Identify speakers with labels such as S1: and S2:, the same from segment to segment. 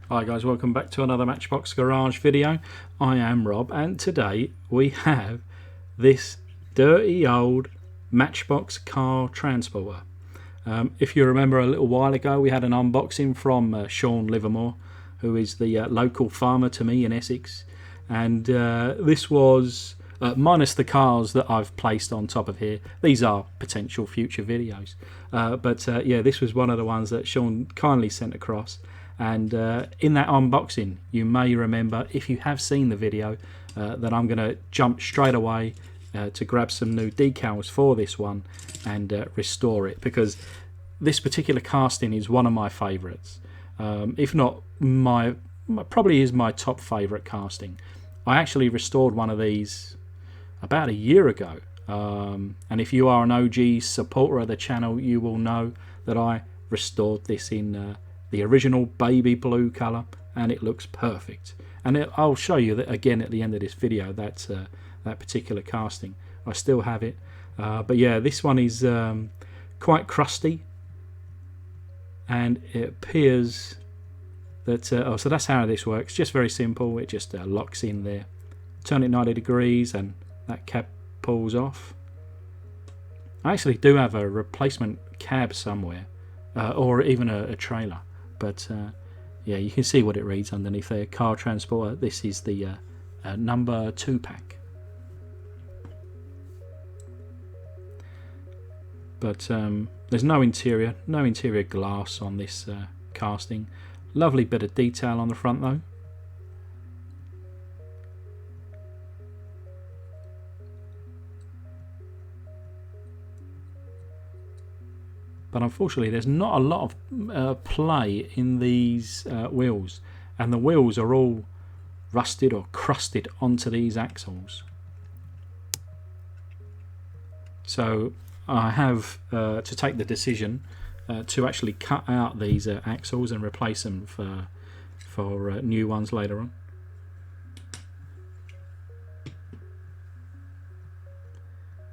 S1: Hi guys, welcome back to another Matchbox Garage video. I am Rob, and today we have this dirty old Matchbox car transporter. If you remember, a little while ago we had an unboxing from Shaun Livermore, who is the local farmer to me in Essex, and this was minus the cars that I've placed on top of here. These are potential future videos, but yeah, this was one of the ones that Shaun kindly sent across. And in that unboxing, you may remember, if you have seen the video, that I'm going to jump straight away to grab some new decals for this one and restore it, because this particular casting is one of my favourites. If not probably is my top favourite casting. I actually restored one of these about a year ago, and if you are an OG supporter of the channel, you will know that I restored this in the original baby blue colour, and it looks perfect. And I'll show you that again at the end of this video, that particular casting. I still have it, but yeah, this one is quite crusty, and it appears that so that's how this works. Just very simple. It just locks in there, turn it 90 degrees, and that cab pulls off. I actually do have a replacement cab somewhere, or even a trailer. But yeah, you can see what it reads underneath there, car transporter. This is the number 2 pack. But there's no interior glass on this casting. Lovely bit of detail on the front though. But unfortunately there's not a lot of play in these wheels, and the wheels are all rusted or crusted onto these axles. So I have to take the decision to actually cut out these axles and replace them for new ones later on.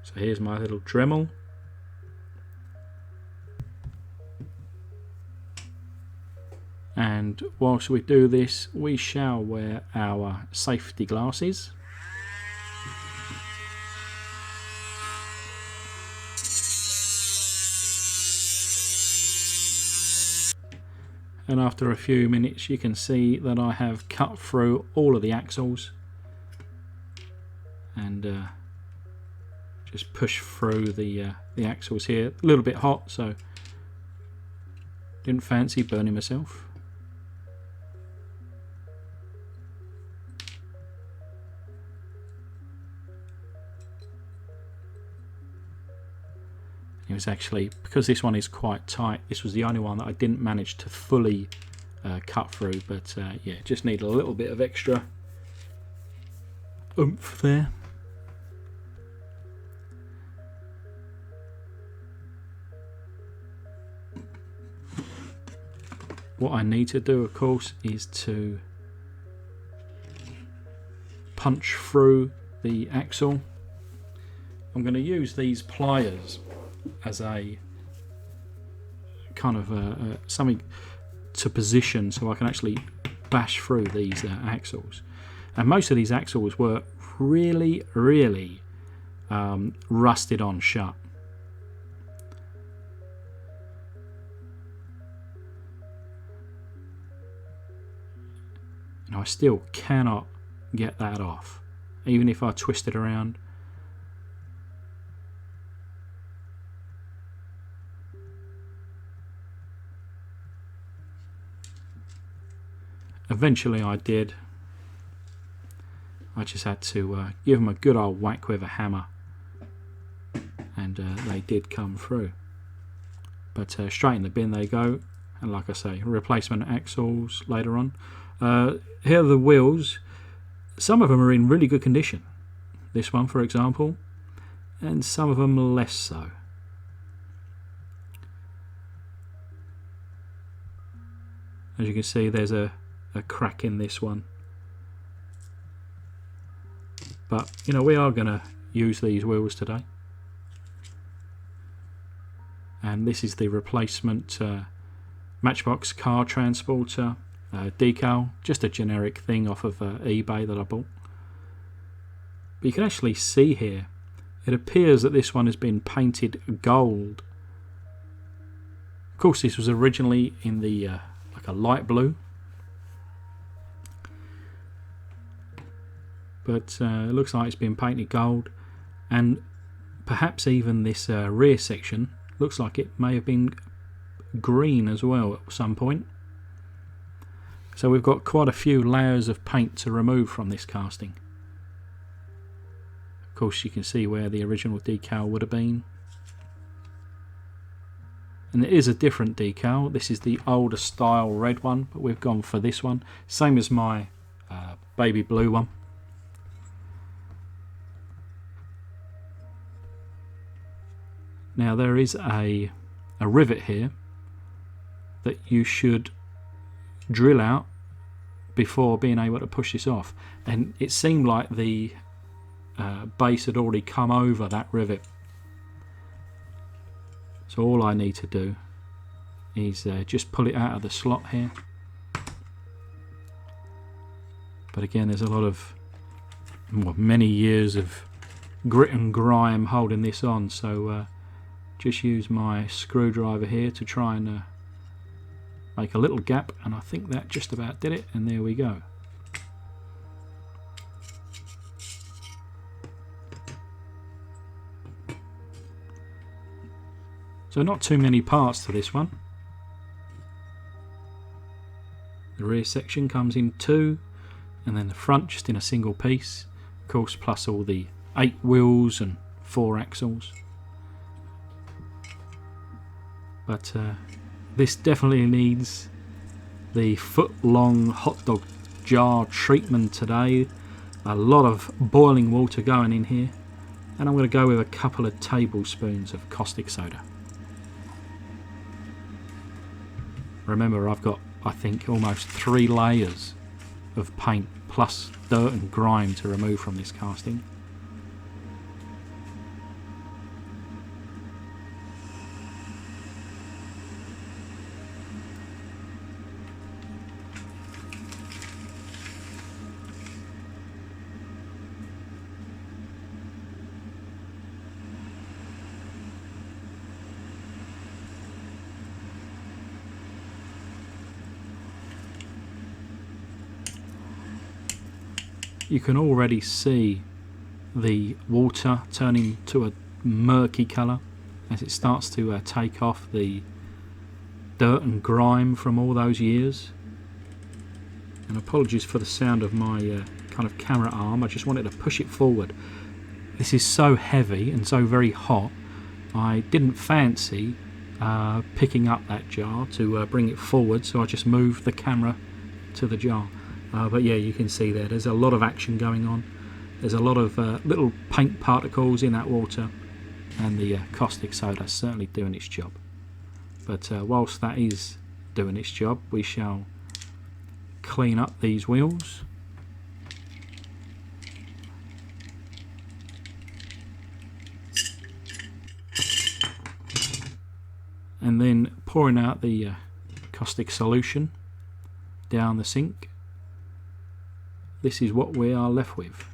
S1: So here's my little Dremel. And whilst we do this, we shall wear our safety glasses. And after a few minutes, you can see that I have cut through all of the axles and just push through the axles here. A little bit hot, so didn't fancy burning myself. It was actually, because this one is quite tight, this was the only one that I didn't manage to fully cut through, but yeah, just need a little bit of extra oomph there. What I need to do, of course, is to punch through the axle. I'm going to use these pliers as a kind of something to position so I can actually bash through these axles. And most of these axles were really rusted on shut. And I still cannot get that off, even if I twist it around. Eventually I did. I just had to give them a good old whack with a hammer, and they did come through. But straight in the bin they go, and like I say, replacement axles later on. Here are the wheels. Some of them are in really good condition. This one, for example, and some of them less so. As you can see, there's a crack in this one, but you know, we are going to use these wheels today, and this is the replacement Matchbox car transporter decal, just a generic thing off of eBay that I bought. But you can actually see here, it appears that this one has been painted gold. Of course, this was originally in the like a light blue, but it looks like it's been painted gold, and perhaps even this rear section looks like it may have been green as well at some point. So we've got quite a few layers of paint to remove from this casting. Of course, you can see where the original decal would have been. And it is a different decal. This is the older style red one, but we've gone for this one. Same as my baby blue one. Now there is a rivet here that you should drill out before being able to push this off, and it seemed like the base had already come over that rivet. So all I need to do is just pull it out of the slot here. But again, there's a lot of, well, many years of grit and grime holding this on, so just use my screwdriver here to try and make a little gap, and I think that just about did it, and there we go. So not too many parts to this one. The rear section comes in two, and then the front just in a single piece, of course, plus all the 8 wheels and 4 axles. But this definitely needs the foot-long hot dog jar treatment today. A lot of boiling water going in here, and I'm going to go with a couple of tablespoons of caustic soda. Remember, I've got, I think, almost 3 layers of paint plus dirt and grime to remove from this casting. You can already see the water turning to a murky colour as it starts to take off the dirt and grime from all those years. And apologies for the sound of my kind of camera arm, I just wanted to push it forward. This is so heavy and so very hot, I didn't fancy picking up that jar to bring it forward, so I just moved the camera to the jar. But yeah, you can see there's a lot of action going on. There's a lot of little paint particles in that water, and the caustic soda is certainly doing its job. But whilst that is doing its job, we shall clean up these wheels. And then pouring out the caustic solution down the sink. This is what we are left with.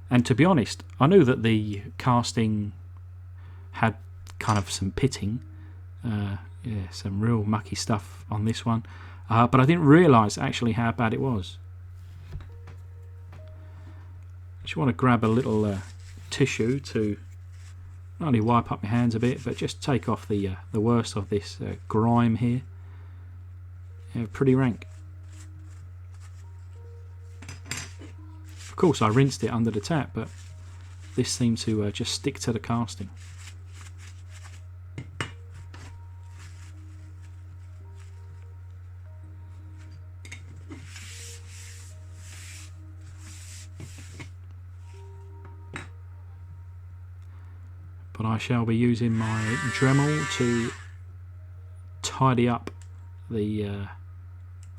S1: And to be honest, I knew that the casting had kind of some pitting, yeah, some real mucky stuff on this one, but I didn't realise actually how bad it was. Just want to grab a little tissue to not only wipe up my hands a bit, but just take off the worst of this grime here. Yeah, pretty rank. Of course, I rinsed it under the tap, but this seemed to just stick to the casting. But I shall be using my Dremel to tidy up the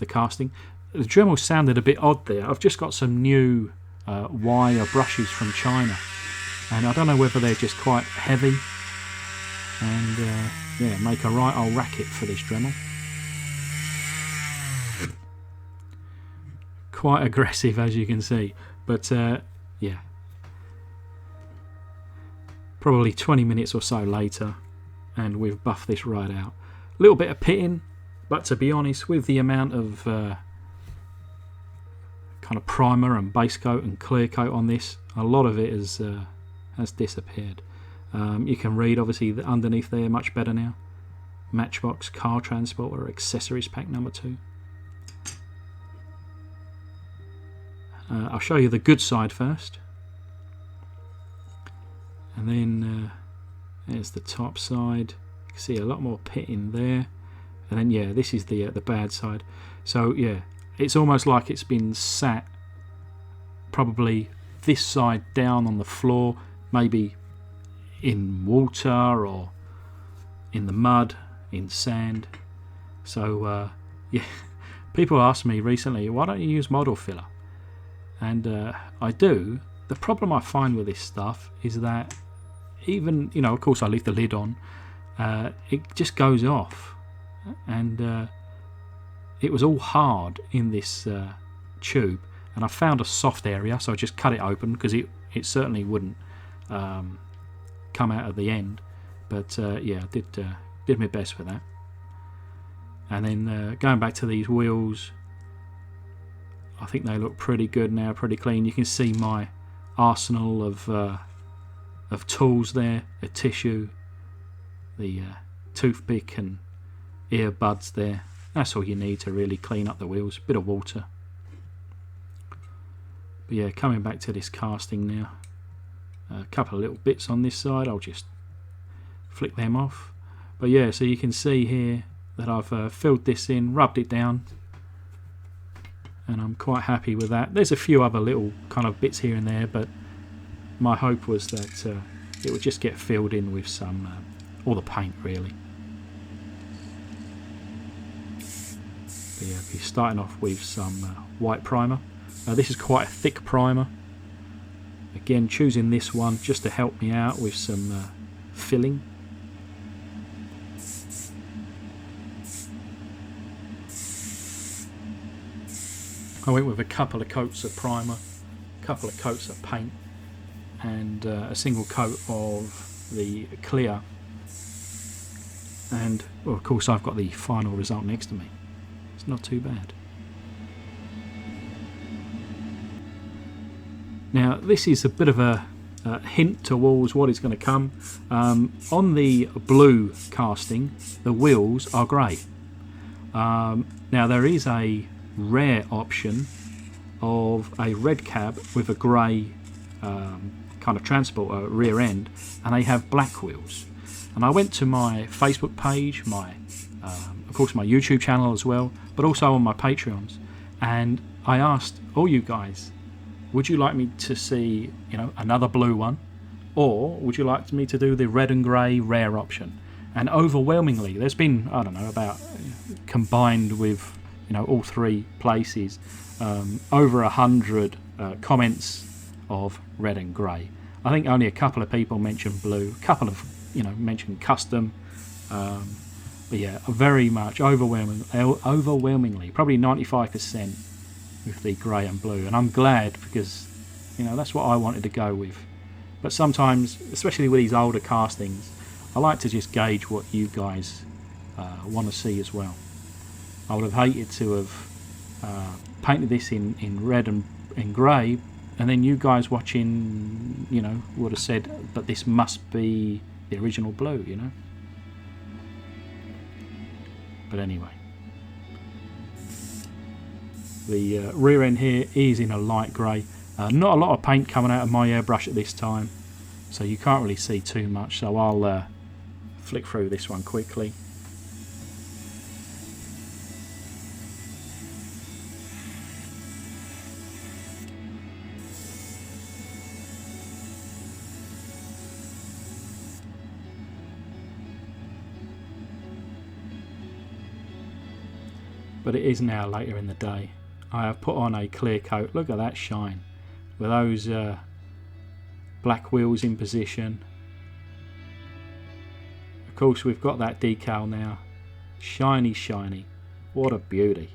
S1: casting. The Dremel sounded a bit odd there. I've just got some new wire brushes from China, and I don't know whether they're just quite heavy and yeah, make a right old racket for this Dremel. quite aggressive, as you can see. But yeah, probably 20 minutes or so later, and we've buffed this right out. A little bit of pitting, but to be honest, with the amount of kind of primer and base coat and clear coat on this, a lot of it has disappeared. You can read obviously underneath there much better now. Matchbox Car Transporter Accessories Pack number 2. I'll show you the good side first, and then there's the top side. You can see a lot more pitting there, and then yeah, this is the bad side. So yeah, it's almost like it's been sat probably this side down on the floor, maybe in water or in the mud, in sand. So yeah, people asked me recently, why don't you use model filler? And I do. The problem I find with this stuff is that even, you know, of course I leave the lid on, it just goes off, and it was all hard in this tube, and I found a soft area, so I just cut it open, because it certainly wouldn't come out at the end. But yeah, I did my best with that. And then going back to these wheels, I think they look pretty good now, pretty clean. You can see my arsenal of tools there, a tissue, the toothpick and earbuds there. That's all you need to really clean up the wheels. Bit of water. But yeah, coming back to this casting now, a couple of little bits on this side, I'll just flick them off. But yeah, so you can see here that I've filled this in, rubbed it down, and I'm quite happy with that. There's a few other little kind of bits here and there, but my hope was that it would just get filled in with some all the paint really. But yeah, be starting off with some white primer. This is quite a thick primer. Again, choosing this one just to help me out with some filling. I went with a couple of coats of primer, a couple of coats of paint, and a single coat of the clear. And well, of course I've got the final result next to me. It's not too bad. Now this is a bit of a hint towards what is going to come. On the blue casting, the wheels are grey. Now there is a rare option of a red cab with a grey kind of transporter rear end, and they have black wheels. And I went to my Facebook page, my of course my YouTube channel as well, but also on my Patreons, and I asked all you guys, would you like me to see, you know, another blue one, or would you like me to do the red and grey rare option? And overwhelmingly, there's been, I don't know, about, combined with, you know, all three places, over 100 comments of red and grey. I think only a couple of people mentioned blue, a couple of, you know, mentioned custom, but yeah, very much overwhelmingly, probably 95% with the grey and blue, and I'm glad, because, you know, that's what I wanted to go with. But sometimes, especially with these older castings, I like to just gauge what you guys want to see as well. I would have hated to have painted this in red and in grey, and then you guys watching, you know, would have said, but this must be the original blue, you know. But anyway, the rear end here is in a light grey. Not a lot of paint coming out of my airbrush at this time, so you can't really see too much, so I'll flick through this one quickly. But it is now later in the day. I have put on a clear coat. Look at that shine, with those black wheels in position. Of course we've got that decal now, shiny shiny, what a beauty.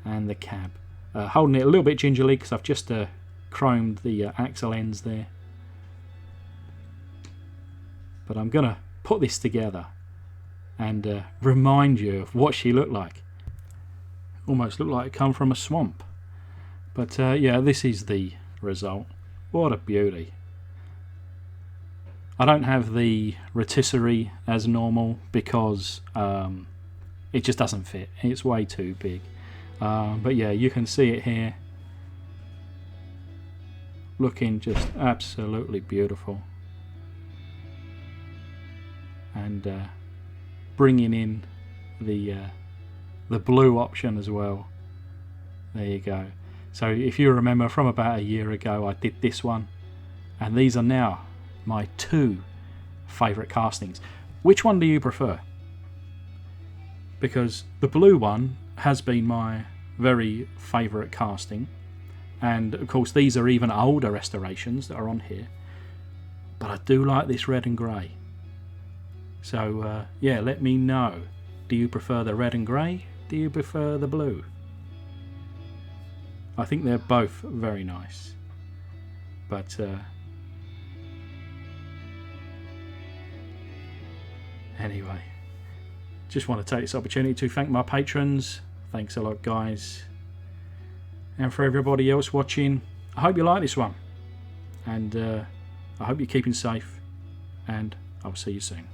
S1: And the cab, holding it a little bit gingerly because I've just chromed the axle ends there. But I'm going to put this together and remind you of what she looked like. Almost looked like it come from a swamp. But yeah, this is the result. What a beauty. I don't have the rotisserie as normal because it just doesn't fit. It's way too big. But yeah, you can see it here. Looking just absolutely beautiful. And bringing in the blue option as well. There you go. So if you remember from about a year ago, I did this one, and these are now my 2 favourite castings. Which one do you prefer? Because the blue one has been my very favourite casting, and of course these are even older restorations that are on here, but I do like this red and grey. So yeah, let me know. Do you prefer the red and grey? Do you prefer the blue? I think they're both very nice. But anyway, just want to take this opportunity to thank my patrons. Thanks a lot, guys. And for everybody else watching, I hope you like this one. And I hope you're keeping safe. And I'll see you soon.